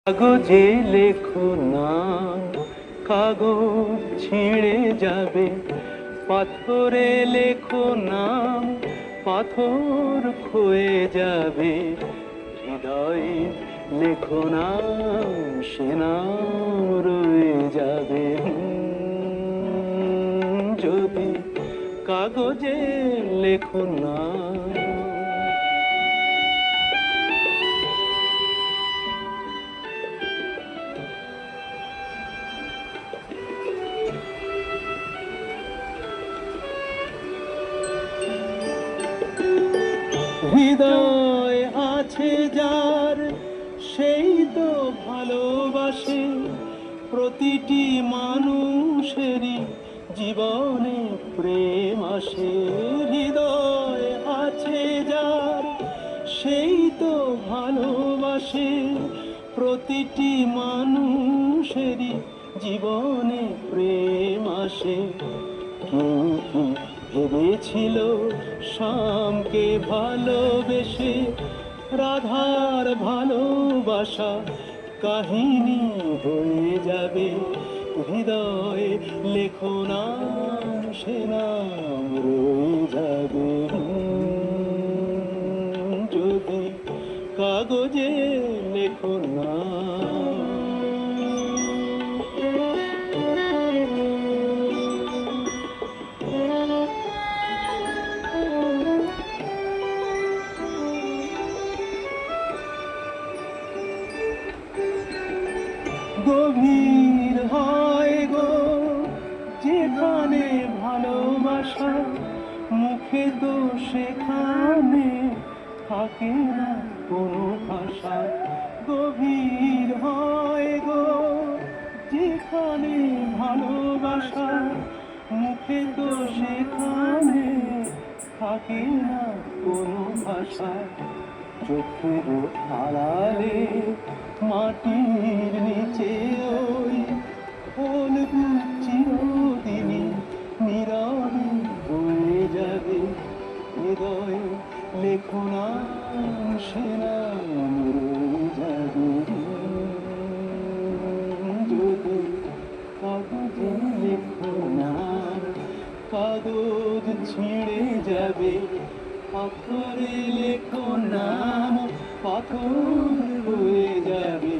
কাগজে লেখো নাম, কাগজ ছিঁড়ে যাবে। পাথরে লেখো নাম, পাথর ক্ষয়ে যাবে। হৃদয়ে লেখো নাম, সে নাম রয়ে যাবে। যদি কাগজে লেখো নাম। হৃদয় আছে যার, সেই তো ভালোবাসে। প্রতিটি মানুষেরই জীবনে প্রেম আসে। হৃদয় আছে যার, সেই তো ভালোবাসে। প্রতিটি মানুষেরই জীবনে প্রেম আসে। কেউ কি ভেবেছিল শ্যামকে ভালোবেসে রাধার ভালোবাসা কাহিনী হয়ে যাবে। হৃদয়ে লেখো নাম, সে নাম রয়ে যাবে। যদি কাগজে লেখো নাম। গভীর হয় গো যেখানে ভালোবাসা, মুখে তো সেখানে থাকে না কোনো ভাষা। গভীর হয় গো যেখানে ভালোবাসা, মুখে তো সেখানে থাকে না কোনো ভাষা। চোখের আড়ালে মাটির নিচে ওই ফুলগুলো চিরদিনই নীরবে বয়ে যাবে। হৃদয়ে লেখো নাম, সে নাম রয়ে যাবে। যদি কাগজে লেখো নাম, কাগজ ছিঁড়ে যাবে। পাথরে লেখো নাম, পাথর হয়ে যাবে।